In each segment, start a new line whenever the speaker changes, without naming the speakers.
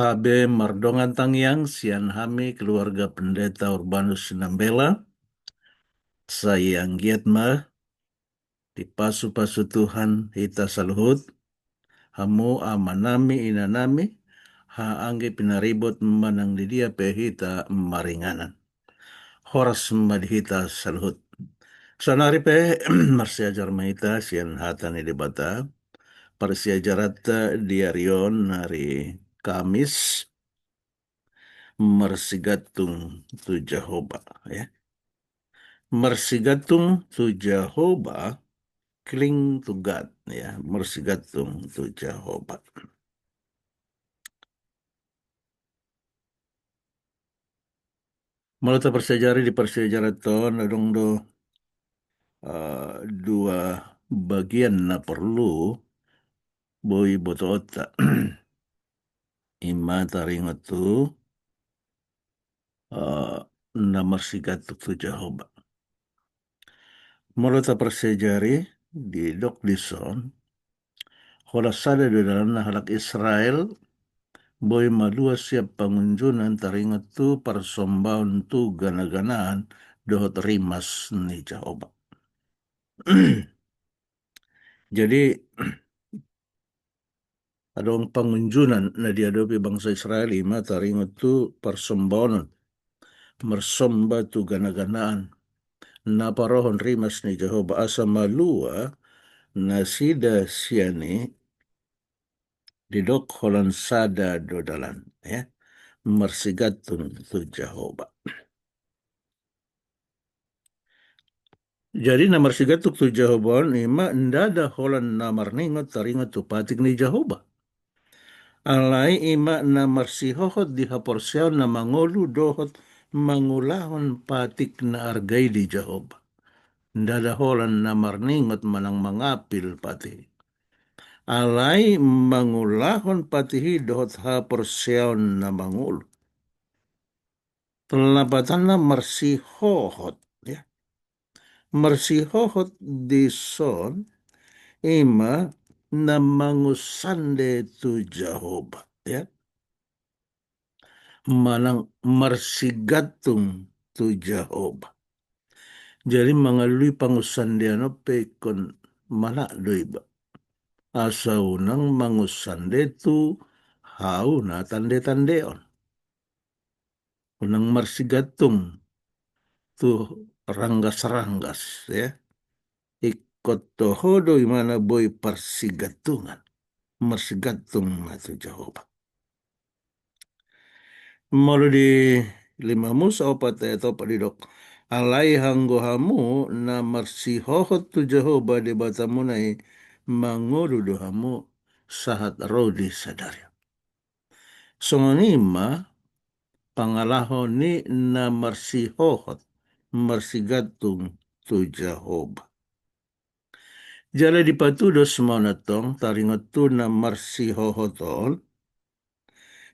Habe Mardongan Tangyang, Sian Hami, keluarga pendeta Urbanus Sinambela, saya Giatma, di pasu-pasu Tuhan hita saluhut, hamu amanami inanami, ha angge pinaribot manang di dia pehita maringanan. Horas madhita saluhut. Sanari pe marsiajar mahita sian hatani debata, parsiajarata diarion hari Kamis, marsigatung tu Jehovah ya. Marsigatung tu Jehovah, cling to God ya. Marsigatung tu Jehovah. Mulai persejari di persejarah ton adong do dua bagian na perlu boy boto otak ima taringot tu uh, na marsigatung tu Jehovah. Mulai persejari di dok dison hola sada do dalam halak Israel boy malua siap pengunjunan taringat tu persembahan tu gana-ganaan dohot rimas ni Jehovah. Jadi ada pengunjunan na dihadapi bangsa Israel ima taringat tu persembahan mersembah tu gana-ganaan na parohon rimas ni Jehovah asa malua na sida siani didok holan sada dodalan ya mersigatun tu Jehovah. Jadi namar sigatuk tu Jehovah ima ndada holan namar ningot taringot tu patik ni Jehovah. Alai ima namar sihohot di haporsiaw na mangolu dohot mangulahon patik na argay di Jehovah. Ndada holan namar ningot manang mangapil pati. Alai mangulahon patihi dohot haporsiaw na mangulu. Telapatan na marsihohot ya. Marsihohot di son ima na mangusande tu Jehovah ya manang marsigatung tu Jehovah. Jadi mangalui pangusandeano pekon mana doiba asa unang mangusande tu hau na tande-tandeon unang marsigatung tu ranggas-ranggas ya ikot tohodo imana boy parsigatungan marsigatung tu Jehovah. Malu di lima musa opat atau padidok alai hanggo hamu na marsihohot tu Jehovah di batamunai mangodu dohamu sahat rodi sadari. Songonima pangalaho ni na marsihohot marsigatung tu Jehovah. Jala dipatudos monatong taringot tu na marsihohoton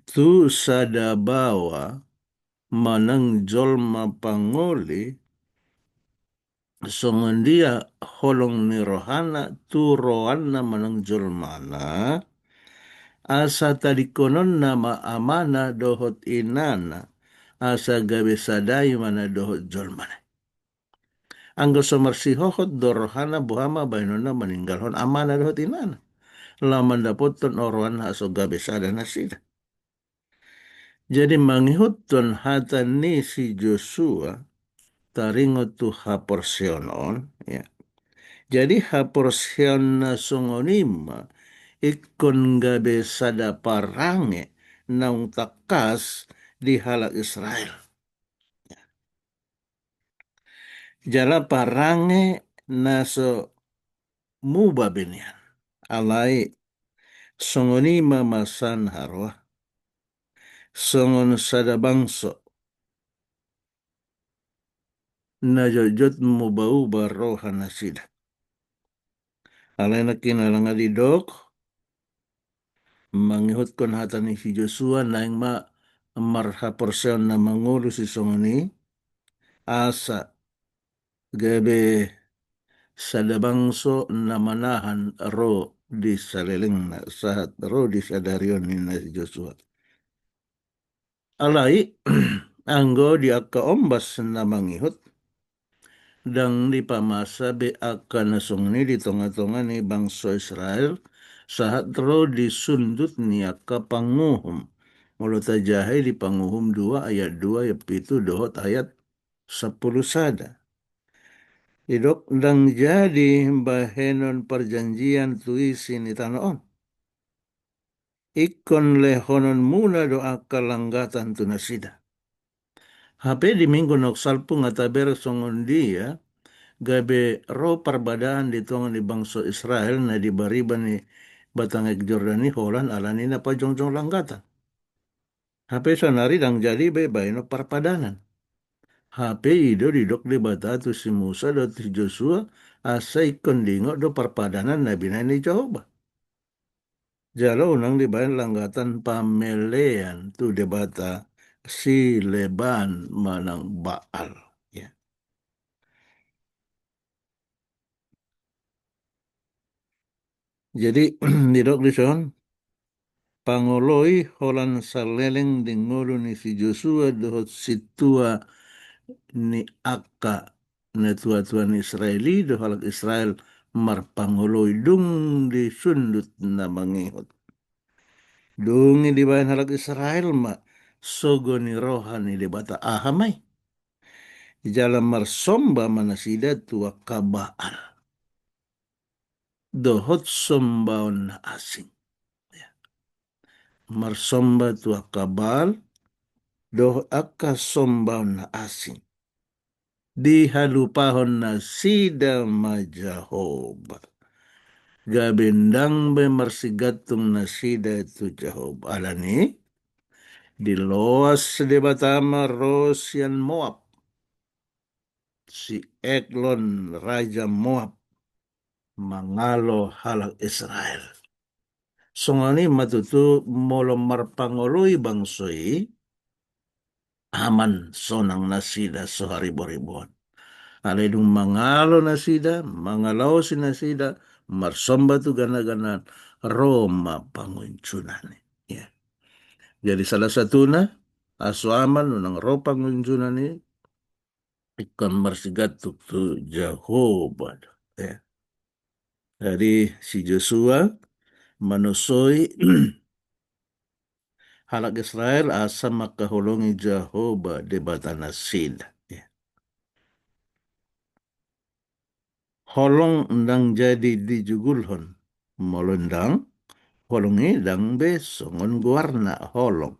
tu sadabawa manang jolma pangoli songondia holong ni rohana tu rohana manang jolmana asa tadikonon nama amana dohot inana asa gabe sadai mana dohot jolmana anggo somarsihohot do rohana buhama bainona meninggalhon amana dohot inana laman dapoton orohan aso gabe sada nasida. Jadi mangihutton hata ni si Joshua taringot tu haporsionon ya. Jadi haporsion na songonima ikon gabe sada parange naung takas di halak Israel. Jala parange naso muba benian alai songonima masan harwa songon sada bangso na jojot mubauba roha nasida. Alai na kinalanga didok mangihutkan hata ni si Joshua naing ma marha porsion na mangulu si songoni asa gabe sadabangso na manahan ro di saleleng na sahat ro di sadarion ni na si Joshua. Alai anggo di akka ombas na mangihut dan di pamasa be akka nasong ni di tonga-tonga ni bangsa Israel saat ro disundut ni akka panguhum. Mulut tajahay di panguhum 2 ayat 2 ayat itu dohot ayat 10 sada. Idok dang jadi bahenon perjanjian tuisi ni tanoon. Ikon lehonon muna doa kalanggatan tunasida. HP di minggu nok salpu ngataber songon dia gabe ro perbadaan di tongan di bangsa Israel na di bariban ni batangek Jordani Holan alani na pa jongjong langgatan. HP sanari dang jadi be no perpadanan. HP ido didok di batatu si Musa do si Joshua asa ikon dingo do perpadanan na binani Jehovah. Jalo unang di bayan langgatan pamelean tu debata si leban manang Baal. Ya. Jadi didok di son pangoloi holan saleleng di ngolu ni si Joshua dohot situa ni akka na tua-tuan Israeli do halak Israel marpangoloi dung di sundut na mangihot. Dungi di bayan halak Israel ma sogo ni rohani di bata ahamai. Jalan marsomba manasida tua kabaal. Dohot sombaon na asing. Ya. Marsomba tua kabal doh akka sombaon na asing. Dihalupahon na sida majahoba. Gabendang be marsigatung na sida itu Jahoba. Alani diloas di batama Rosian Moab. Si Eglon Raja Moab mangalo halak Israel. Songani matutu molomar pangoloi bangsoi aman sonang nasida soharibo-ribuan. Aledung mangalo nasida, mangalau si nasida, marsomba tu gana-ganan Roma panguncunan. Ya. Jadi salah satunya aso aman nang ro panguncunan ni ikan marsigatuk tu Jehovah. Ya. Jadi si Joshua manusoi halak Israel asa makaholongi Jehovah di batana sid. Ya. Holong ndang jadi dijugulhon. Molondang holongi dang be songon guarna holong.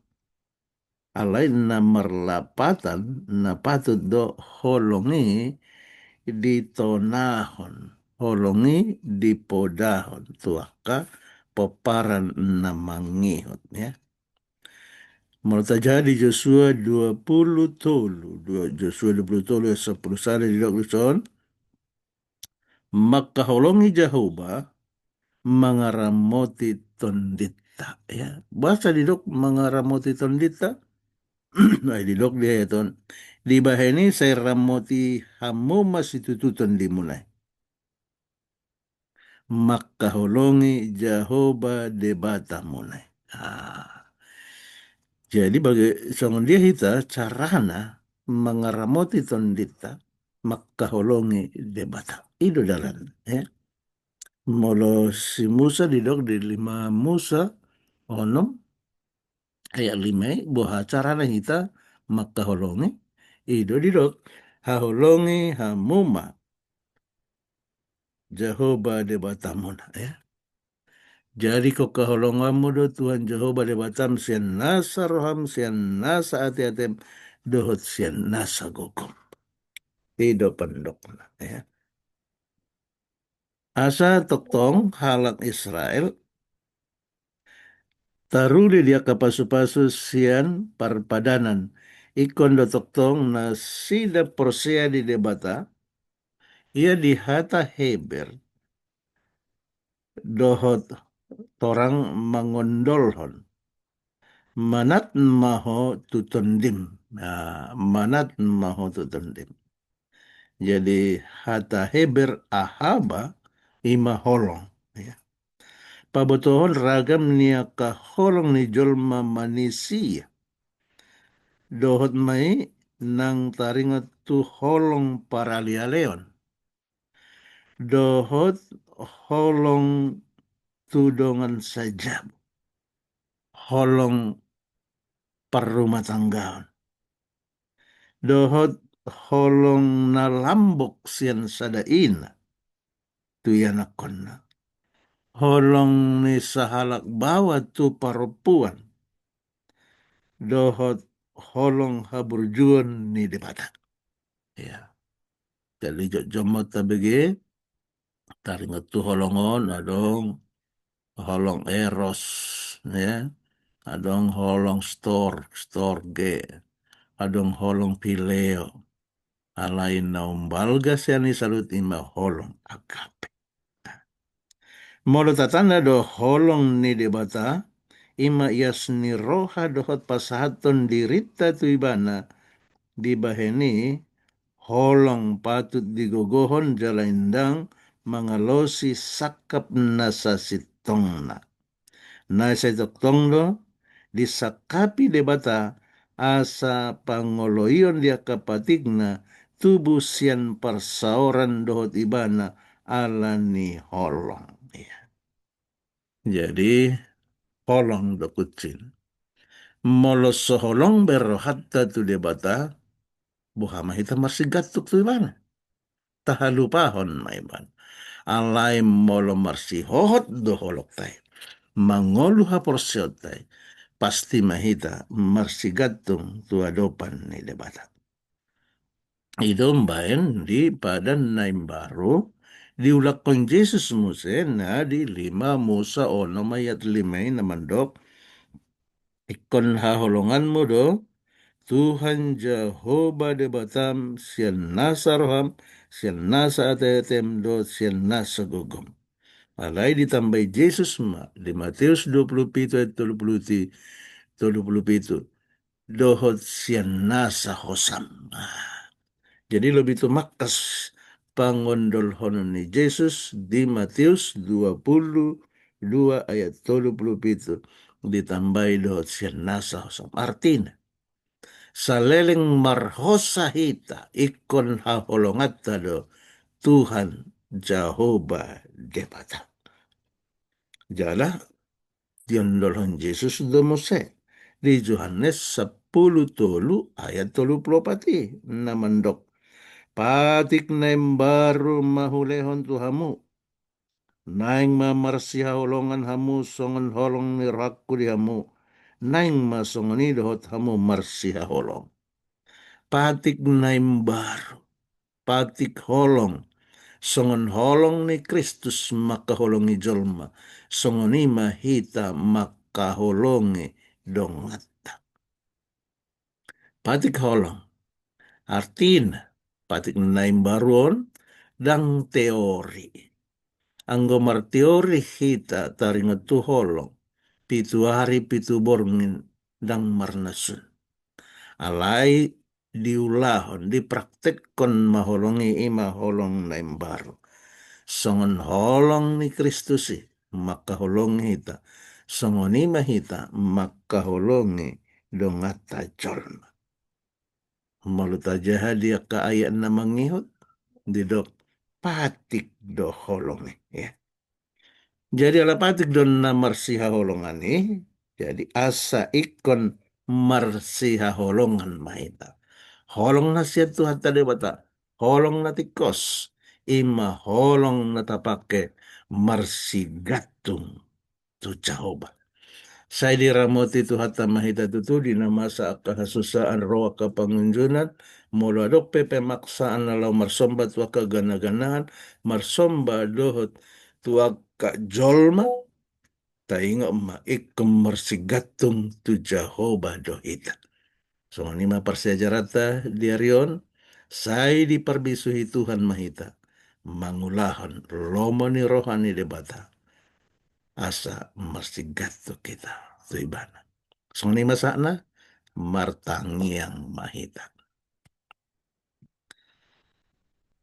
Alai na merlapatan na patut do holongi ditonahon. Holongi dipodahon. Tuaka peparan na mangihot. Ya. Mulai di Joshua 20 tolu. Joshua 20 tolu ya 10 sana di Dokluson. Maka holongi Jehovah mengaramoti tondita. Ya. Bahasa di dok mengaramoti tondita. Nah, di dok dia ya ton. Di bahani saya ramoti hamu masih tututan dimulai. Maka holongi Jehovah debata mulai. Jadi bagi songon dia hita carana mengaramoti tondita maka holongi debata. Itu dalam. Ya. Molo si Musa didok di 5 Musa onom ayat 5 boha carana hita maka holongi ido didok haholongi hamuma Jehovah de batamuna ya. Jadi kok kaholongamu do Tuhan Jehovah de batam sian nasa roham sian nasa ati-atem dohot sian nasa gokom. Ido pendok ya. Asa toktong halak Israel taruli dia kapasu-pasu sian parpadanan. Ikon do toktong na sida persea di debata. Ia di hata Heber. Dohot torang mangondolhon. Manat maho tutondim. Nah, manat maho tutondim. Jadi hata Heber ahaba ima holong. Ya. Pabotohon ragam niaka holong ni jolma manisia. dohot mai nang taringat tu holong paralialeon. Dohot holong tudongan saja. Holong perumah tanggaan. Dohot holong nalambok sian sadaina. Tuyanakonna. Holong ni sahalak bawa tu perempuan. Dohot holong haburjuan ni debata. Ya. Jadi jomot tabege taringat tu holongon adong holong eros ya. Adong holong store ge. Adong holong pileo. Alain naumbalga siani salut ima holong agape. Molo tatanda do holong ni debata ima yasni roha dohot pasahaton dirita tu ibana di baheni holong patut digogohon jalaindang mangalosi sakap nasa sitongna. Nasa sitongno disakapi debata asa pangoloion dia kapatigna tubuh sian persauran dohot ibana alani holong. Ya. Jadi holong do kucing. Molos soholong berrohatta tu debata buhama hita marsigatuk tu ibana. Tahalupahon maiban. Alai molo marsi hohot do holok tai. Mangolu haporsiot tai. Pasti mahita marsigatung tu adopan ni debata. Itu mbaen di padan naim baru diulak kon Yesus Muse na di 5 Musa ono mayat 5 namandok ikon haholonganmu do Tuhan Jehovah debatam sian nasa roham sian nasa atayatem do sian nasa gogom. Alai ditambah Yesus ma di Matius 27 ayat 27 dohot sian nasa hosam. Jadi lebih tu makas pangondol honon ni Yesus di Matius 22 ayat 27 ditambahi dohot sian nasa hosam. Artinya saleleng marhosa hita ikon haholongata do Tuhan Jehovah debata. Jala diondolon Yesus do Mose di Yohanes 10 ayat 34 namandok patik naim baru mahulehon tu hamu naing mamarsi haolongan hamu songon holong ni rakku di hamu naing masongoni dohot hamu marsi haolong patik naim baru patik holong songon holong ni Kristus maka holongi jolma songoni mahita maka holongi dongata patik holong artina patik naim baruon dang teori anggo mar teori hita taringa tu holong pitu hari pitu borngin dang marnasun alai diulahon dipraktekkon maholongi ima holong naim baru songon holong ni Kristusi maka holongi hita songoni mahita maka holongi dongata jolma maluta jaha dia ka ayat na mangihut didok patik do holongi ya. Jadi ala patik don na marsiha holongani jadi asa ikon marsiha holongan mahita holong na siya tu hatta debata holong na tikos ima holong na tapake marsigatung tu Jehovah. Saya diramoti tu hatta mahita tu di namasa kahasusaan roa kapangunjunan molo adok pepe maksaan alau marsomba tu kagana-ganahan marsomba dohot tu ka jolma tainga ma ikem marsigatung tu Jehovah dohita. So nima persejarata diarion saya diperbisuhi Tuhan mahita mangulahan lomoni rohani debata asa marsigatu kita tu ibana. So nima sana martangiang mahita.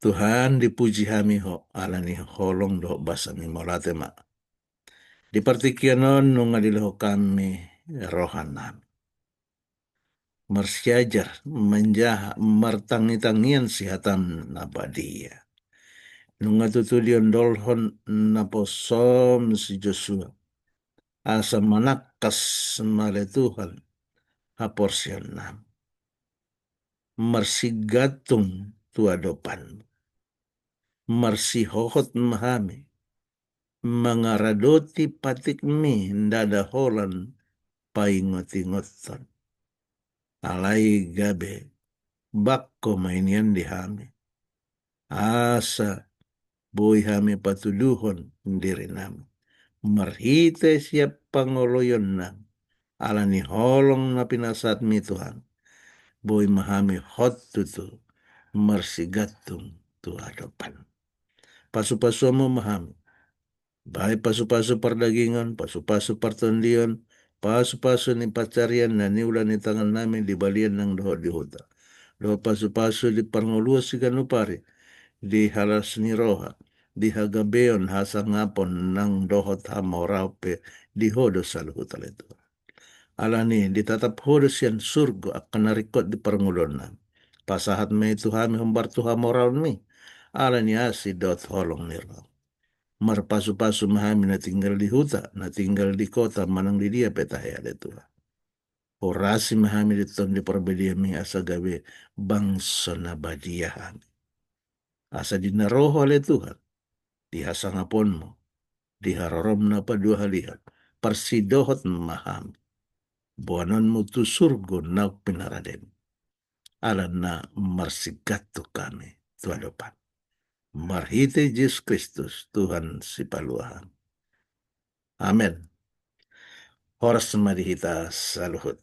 Tuhan dipuji hami ho alani holong do basa mi molate ma. Di partikianon nung adilaho kami rohanan. marsiajar, menjaha, martangi-tangian sihatan nabadia. Nunga tutulion dolhon naposom si Joshua. Asa manakas male Tuhan haporsian nam. Marsigatung tuadopan. Marsihohot mahami. Mangaradoti patik mi ndada holan paingot-ingotan. Alai gabe bakko mainian dihami. Asa boy hami patuluhon diri nami. Marhite siap pangoloyon nam. Alani holong na pinasat mi Tuhan. Boy mahami hot tutu. Marsigatung tu hadapan. Pasu-pasu mo mahami. Baik pasu-pasu perdagingan, pasu-pasu pertendian, pasu-pasu ni pacarian na niulan ni tangan namin di balian ng doho di huta. Doho pasu-pasu di panguluas si ganupari, di halas ni roha, di hagabeon hasangapon ng dohot hamoraupe di hodo sa luhutal ito. Alani, ditatap hodo siyan surgo akan narikot di parangulon na. Pasahat may itu hami humbar tuha moral mi. Alani asi dot holong ni roha. Marpasu-pasu mahami na tinggal di huta, na tinggal di kota, manang di dia petahaya itu. Orasi mahami di ton di perbedia mi asa gawe bangsa na badiahan. Asa dinaroho oleh Tuhan, dihasangapon mo, diharorom na pa dua halihan, persidohot mahami. Buanon mo tu surgo na pinaraden. Alam na marsigat tu kami, Tuhan depan. Marhite Yesus Kristus, Tuhan si paluahan. Amen. Horas marihita saluhut.